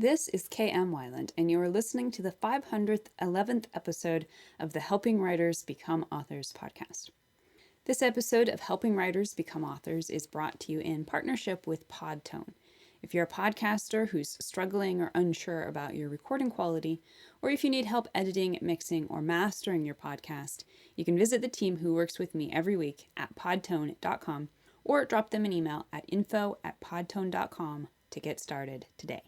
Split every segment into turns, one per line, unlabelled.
This is K.M. Wyland, and you are listening to the 511th episode of the Helping Writers Become Authors podcast. This episode of Helping Writers Become Authors is brought to you in partnership with Podtone. If you're a podcaster who's struggling or unsure about your recording quality, or if you need help editing, mixing, or mastering your podcast, you can visit the team who works with me every week at podtone.com or drop them an email at info@podtone.com to get started today.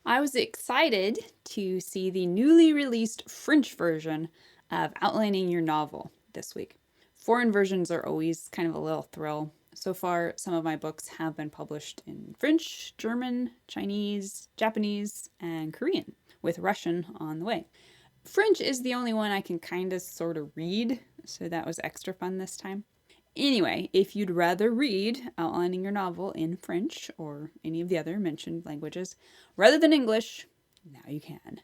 I was excited to see the newly released French version of Outlining Your Novel this week. Foreign versions are always kind of a little thrill. So far, some of my books have been published in French, German, Chinese, Japanese, and Korean, with Russian on the way. French is the only one I can kind of sort of read, so that was extra fun this time. Anyway, if you'd rather read Outlining Your Novel in French or any of the other mentioned languages rather than English, now you can.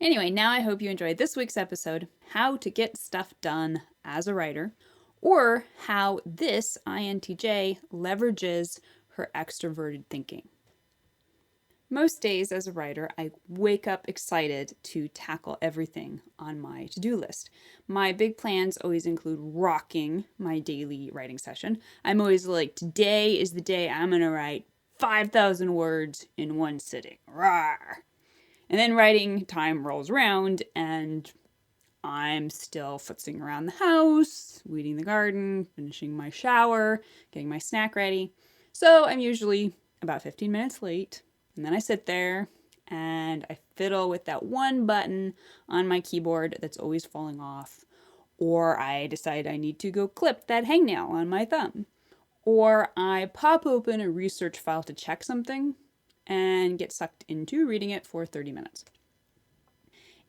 Anyway, now I hope you enjoyed this week's episode, How to Get Stuff Done as a Writer, or how this INTJ leverages her extroverted thinking. Most days as a writer, I wake up excited to tackle everything on my to-do list. My big plans always include rocking my daily writing session. I'm always like, today is the day I'm going to write 5,000 words in one sitting. Rawr! And then writing time rolls around and I'm still futzing around the house, weeding the garden, finishing my shower, getting my snack ready. So I'm usually about 15 minutes late. And then I sit there and I fiddle with that one button on my keyboard that's always falling off. Or I decide I need to go clip that hangnail on my thumb. Or I pop open a research file to check something and get sucked into reading it for 30 minutes.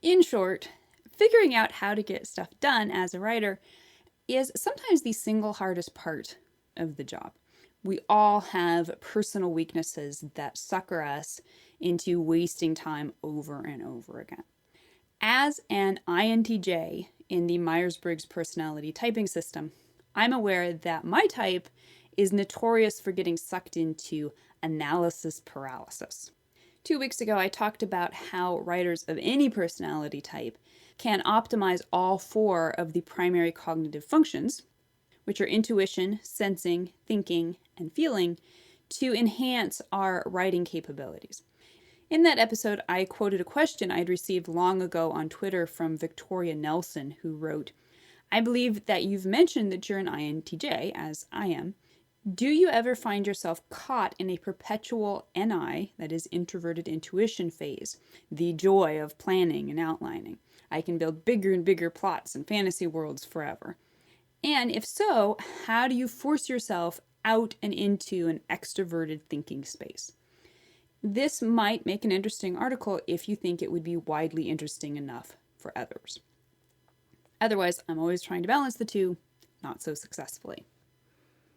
In short, figuring out how to get stuff done as a writer is sometimes the single hardest part of the job. We all have personal weaknesses that sucker us into wasting time over and over again. As an INTJ in the Myers-Briggs personality typing system, I'm aware that my type is notorious for getting sucked into analysis paralysis. 2 weeks ago, I talked about how writers of any personality type can optimize all 4 of the primary cognitive functions, which are intuition, sensing, thinking, and feeling, to enhance our writing capabilities. In that episode, I quoted a question I'd received long ago on Twitter from Victoria Nelson, who wrote, "I believe that you've mentioned that you're an INTJ, as I am. Do you ever find yourself caught in a perpetual NI, that is introverted intuition phase, the joy of planning and outlining? I can build bigger and bigger plots and fantasy worlds forever. And if so, how do you force yourself out and into an extroverted thinking space?" This might make an interesting article if you think it would be widely interesting enough for others. Otherwise, I'm always trying to balance the two, not so successfully.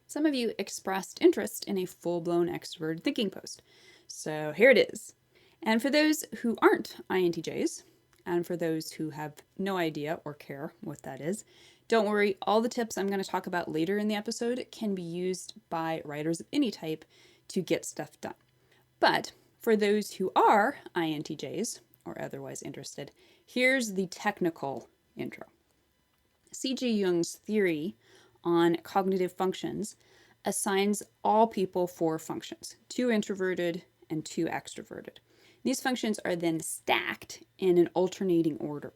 Some of you expressed interest in a full-blown extroverted thinking post, so here it is. And for those who aren't INTJs, and for those who have no idea or care what that is, don't worry, all the tips I'm going to talk about later in the episode can be used by writers of any type to get stuff done. But for those who are INTJs, or otherwise interested, here's the technical intro. C.G. Jung's theory on cognitive functions assigns all people 4 functions, 2 introverted and 2 extroverted. These functions are then stacked in an alternating order.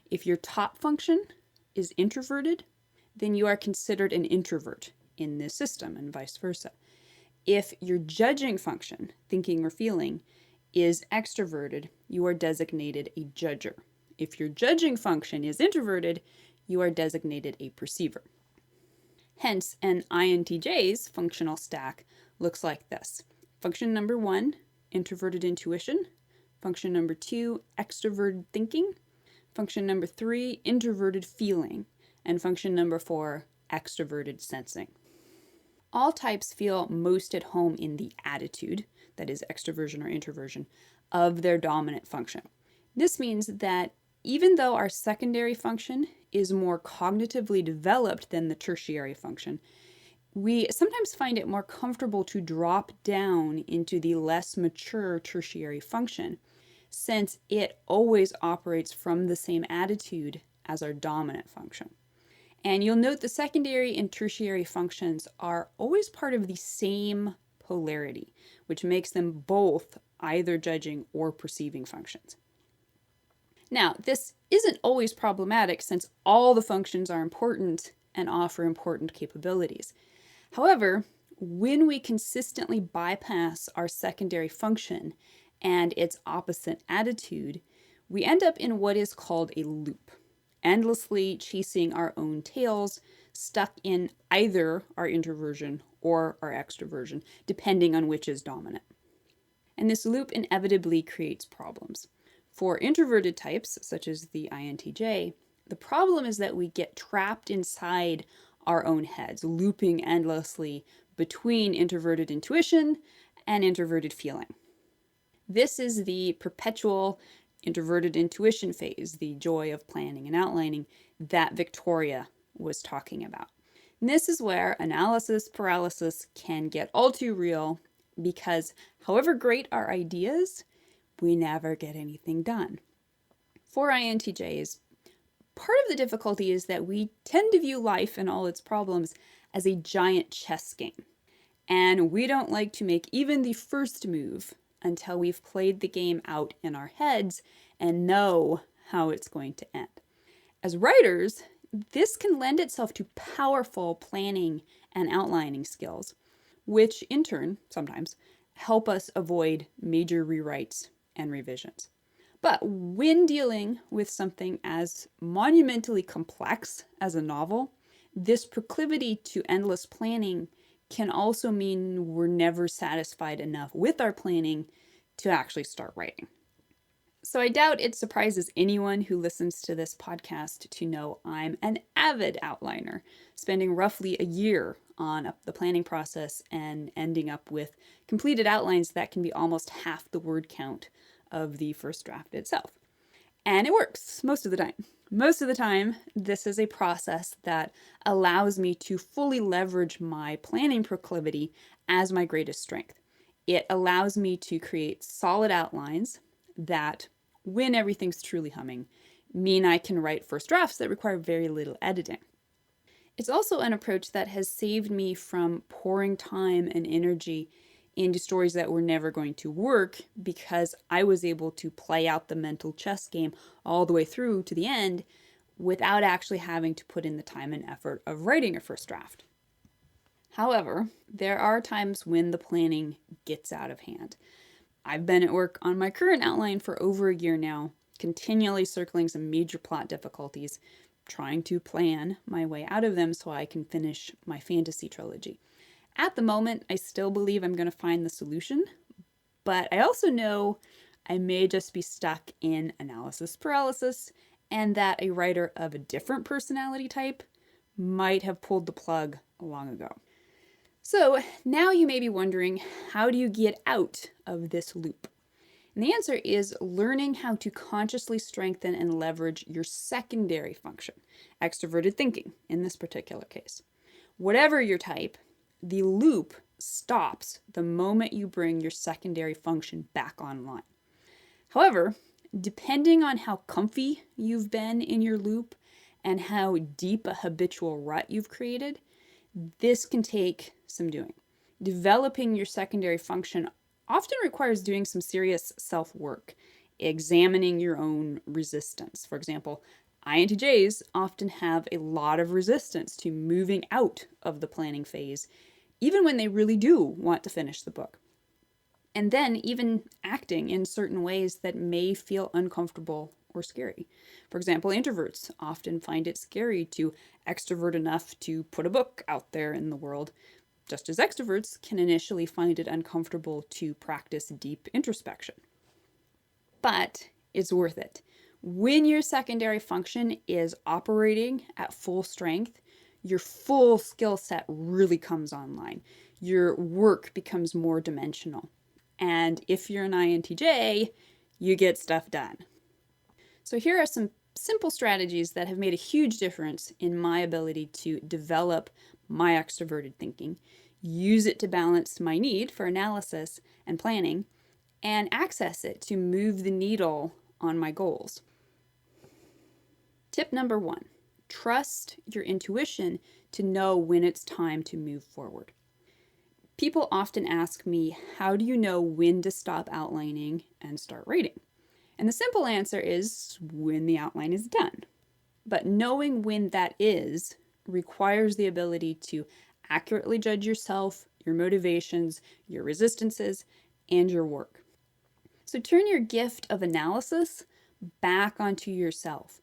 If your top function is introverted, then you are considered an introvert in this system, and vice versa. If your judging function, thinking or feeling, is extroverted, you are designated a judger. If your judging function is introverted, you are designated a perceiver. Hence, an INTJ's functional stack looks like this. Function number 1, introverted intuition. Function number 2, extroverted thinking. Function number 3, introverted feeling. And function number 4, extroverted sensing. All types feel most at home in the attitude, that is extroversion or introversion, of their dominant function. This means that even though our secondary function is more cognitively developed than the tertiary function, we sometimes find it more comfortable to drop down into the less mature tertiary function, since it always operates from the same attitude as our dominant function. And you'll note the secondary and tertiary functions are always part of the same polarity, which makes them both either judging or perceiving functions. Now, this isn't always problematic since all the functions are important and offer important capabilities. However, when we consistently bypass our secondary function and its opposite attitude, we end up in what is called a loop, endlessly chasing our own tails, stuck in either our introversion or our extroversion, depending on which is dominant. And this loop inevitably creates problems. For introverted types, such as the INTJ, the problem is that we get trapped inside our own heads, looping endlessly between introverted intuition and introverted feeling. This is the perpetual introverted intuition phase, the joy of planning and outlining that Victoria was talking about. And this is where analysis paralysis can get all too real because however great our ideas, we never get anything done. For INTJs, part of the difficulty is that we tend to view life and all its problems as a giant chess game. And we don't like to make even the first move until we've played the game out in our heads and know how it's going to end. As writers, this can lend itself to powerful planning and outlining skills, which in turn, sometimes, help us avoid major rewrites and revisions. But when dealing with something as monumentally complex as a novel, this proclivity to endless planning can also mean we're never satisfied enough with our planning to actually start writing. So I doubt it surprises anyone who listens to this podcast to know I'm an avid outliner, spending roughly a year on the planning process and ending up with completed outlines that can be almost half the word count of the first draft itself. And it works most of the time. Most of the time, this is a process that allows me to fully leverage my planning proclivity as my greatest strength. It allows me to create solid outlines that, when everything's truly humming, mean I can write first drafts that require very little editing. It's also an approach that has saved me from pouring time and energy into stories that were never going to work because I was able to play out the mental chess game all the way through to the end without actually having to put in the time and effort of writing a first draft. However, there are times when the planning gets out of hand. I've been at work on my current outline for over a year now, continually circling some major plot difficulties, trying to plan my way out of them so I can finish my fantasy trilogy. At the moment, I still believe I'm going to find the solution, but I also know I may just be stuck in analysis paralysis and that a writer of a different personality type might have pulled the plug long ago. So now you may be wondering, how do you get out of this loop? And the answer is learning how to consciously strengthen and leverage your secondary function, extroverted thinking in this particular case. Whatever your type, the loop stops the moment you bring your secondary function back online. However, depending on how comfy you've been in your loop and how deep a habitual rut you've created, this can take some doing. Developing your secondary function often requires doing some serious self-work, examining your own resistance. For example, INTJs often have a lot of resistance to moving out of the planning phase, even when they really do want to finish the book. And then even acting in certain ways that may feel uncomfortable or scary. For example, introverts often find it scary to extrovert enough to put a book out there in the world, just as extroverts can initially find it uncomfortable to practice deep introspection. But it's worth it. When your secondary function is operating at full strength, your full skill set really comes online. Your work becomes more dimensional. And if you're an INTJ, you get stuff done. So here are some simple strategies that have made a huge difference in my ability to develop my extroverted thinking, use it to balance my need for analysis and planning, and access it to move the needle on my goals. Tip number 1, trust your intuition to know when it's time to move forward. People often ask me, how do you know when to stop outlining and start writing? And the simple answer is when the outline is done. But knowing when that is requires the ability to accurately judge yourself, your motivations, your resistances, and your work. So turn your gift of analysis back onto yourself.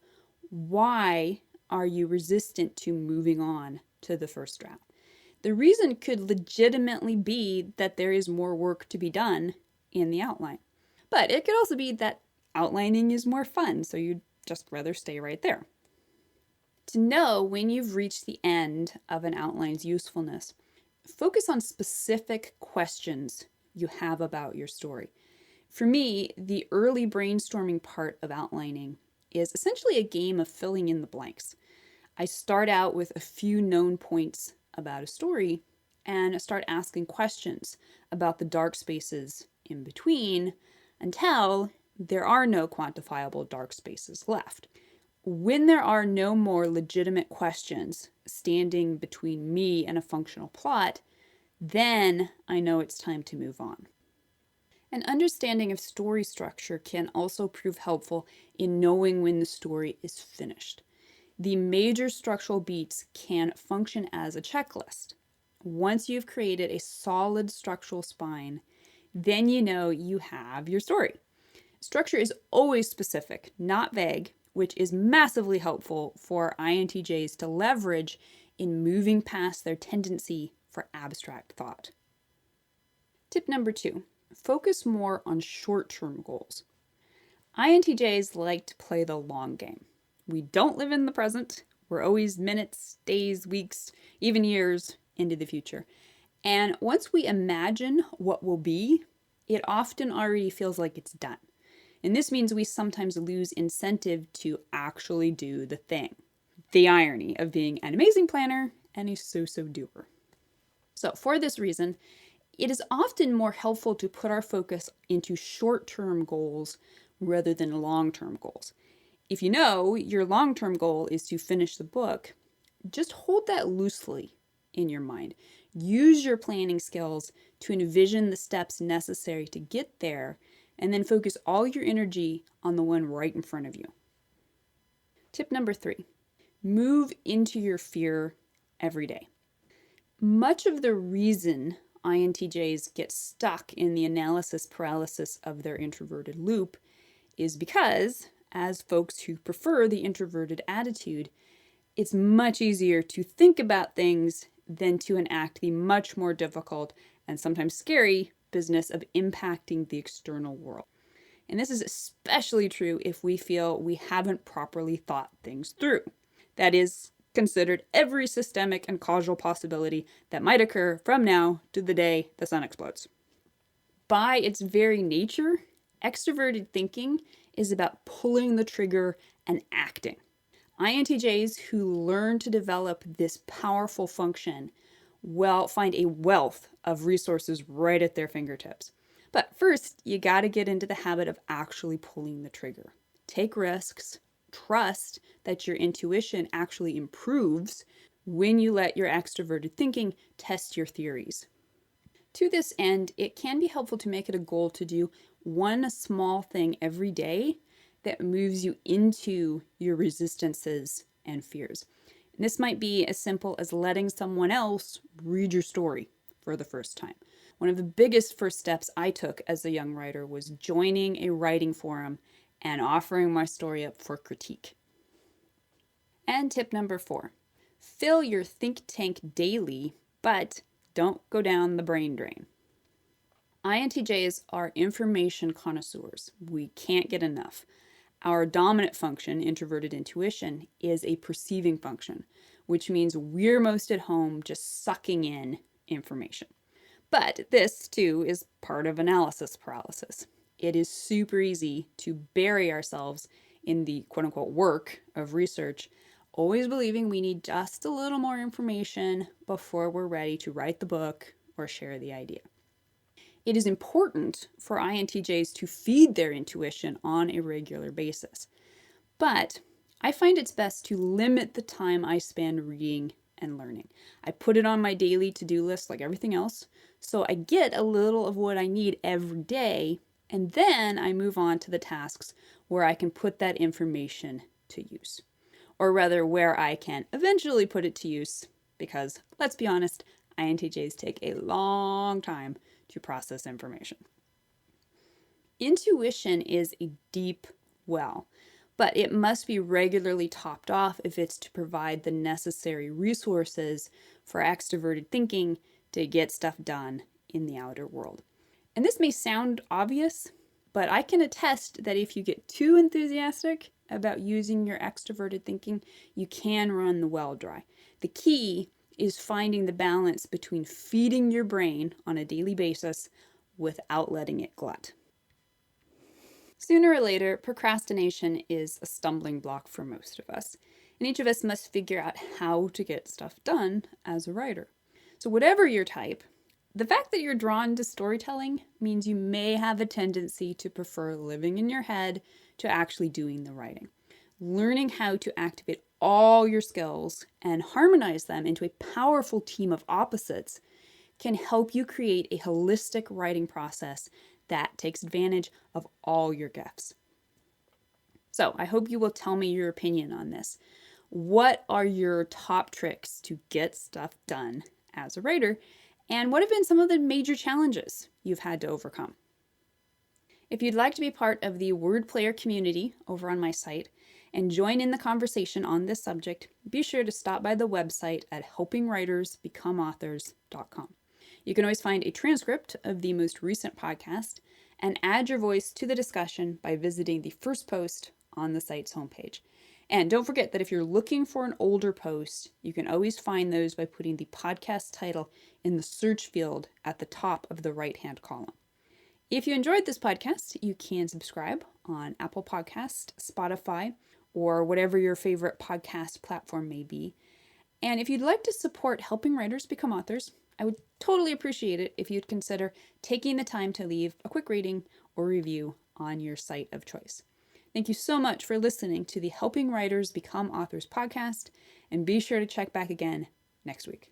Why are you resistant to moving on to the first draft? The reason could legitimately be that there is more work to be done in the outline. But it could also be that outlining is more fun, so you'd just rather stay right there. To know when you've reached the end of an outline's usefulness, focus on specific questions you have about your story. For me, the early brainstorming part of outlining is essentially a game of filling in the blanks. I start out with a few known points about a story and start asking questions about the dark spaces in between until there are no quantifiable dark spaces left. When there are no more legitimate questions standing between me and a functional plot, then I know it's time to move on. An understanding of story structure can also prove helpful in knowing when the story is finished. The major structural beats can function as a checklist. Once you've created a solid structural spine, then you know you have your story. Structure is always specific, not vague, which is massively helpful for INTJs to leverage in moving past their tendency for abstract thought. Tip number 2, focus more on short-term goals. INTJs like to play the long game. We don't live in the present. We're always minutes, days, weeks, even years into the future. And once we imagine what will be, it often already feels like it's done. And this means we sometimes lose incentive to actually do the thing. The irony of being an amazing planner and a so-so doer. So for this reason, it is often more helpful to put our focus into short-term goals rather than long-term goals. If you know your long-term goal is to finish the book, just hold that loosely in your mind. Use your planning skills to envision the steps necessary to get there, and then focus all your energy on the one right in front of you. Tip number 3, move into your fear every day. Much of the reason INTJs get stuck in the analysis paralysis of their introverted loop is because, as folks who prefer the introverted attitude, it's much easier to think about things than to enact the much more difficult and sometimes scary business of impacting the external world. And this is especially true if we feel we haven't properly thought things through. That is, considered every systemic and causal possibility that might occur from now to the day the sun explodes. By its very nature, extroverted thinking is about pulling the trigger and acting. INTJs who learn to develop this powerful function will find a wealth of resources right at their fingertips. But first, you gotta get into the habit of actually pulling the trigger. Take risks, trust that your intuition actually improves when you let your extroverted thinking test your theories. To this end, it can be helpful to make it a goal to do one small thing every day that moves you into your resistances and fears. And this might be as simple as letting someone else read your story for the first time. One of the biggest first steps I took as a young writer was joining a writing forum and offering my story up for critique. And tip number 4, fill your think tank daily, but don't go down the brain drain. INTJs are information connoisseurs. We can't get enough. Our dominant function, introverted intuition, is a perceiving function, which means we're most at home just sucking in information. But this, too, is part of analysis paralysis. It is super easy to bury ourselves in the quote-unquote work of research always believing we need just a little more information before we're ready to write the book or share the idea. It is important for INTJs to feed their intuition on a regular basis, but I find it's best to limit the time I spend reading and learning. I put it on my daily to-do list like everything else, so I get a little of what I need every day, and then I move on to the tasks where I can put that information to use. Or rather, where I can eventually put it to use, because let's be honest, INTJs take a long time to process information. Intuition is a deep well, but it must be regularly topped off if it's to provide the necessary resources for extroverted thinking to get stuff done in the outer world. And this may sound obvious, but I can attest that if you get too enthusiastic about using your extroverted thinking, you can run the well dry. The key is finding the balance between feeding your brain on a daily basis without letting it glut. Sooner or later, procrastination is a stumbling block for most of us, and each of us must figure out how to get stuff done as a writer. So whatever your type, the fact that you're drawn to storytelling means you may have a tendency to prefer living in your head to actually doing the writing. Learning how to activate all your skills and harmonize them into a powerful team of opposites can help you create a holistic writing process that takes advantage of all your gifts. So I hope you will tell me your opinion on this. What are your top tricks to get stuff done as a writer? And what have been some of the major challenges you've had to overcome? If you'd like to be part of the Word Player community over on my site and join in the conversation on this subject, be sure to stop by the website at helpingwritersbecomeauthors.com. You can always find a transcript of the most recent podcast and add your voice to the discussion by visiting the first post on the site's homepage. And don't forget that if you're looking for an older post, you can always find those by putting the podcast title in the search field at the top of the right-hand column. If you enjoyed this podcast, you can subscribe on Apple Podcast, Spotify, or whatever your favorite podcast platform may be. And if you'd like to support helping writers become authors, I would totally appreciate it if you'd consider taking the time to leave a quick rating or review on your site of choice. Thank you so much for listening to the Helping Writers Become Authors podcast, and be sure to check back again next week.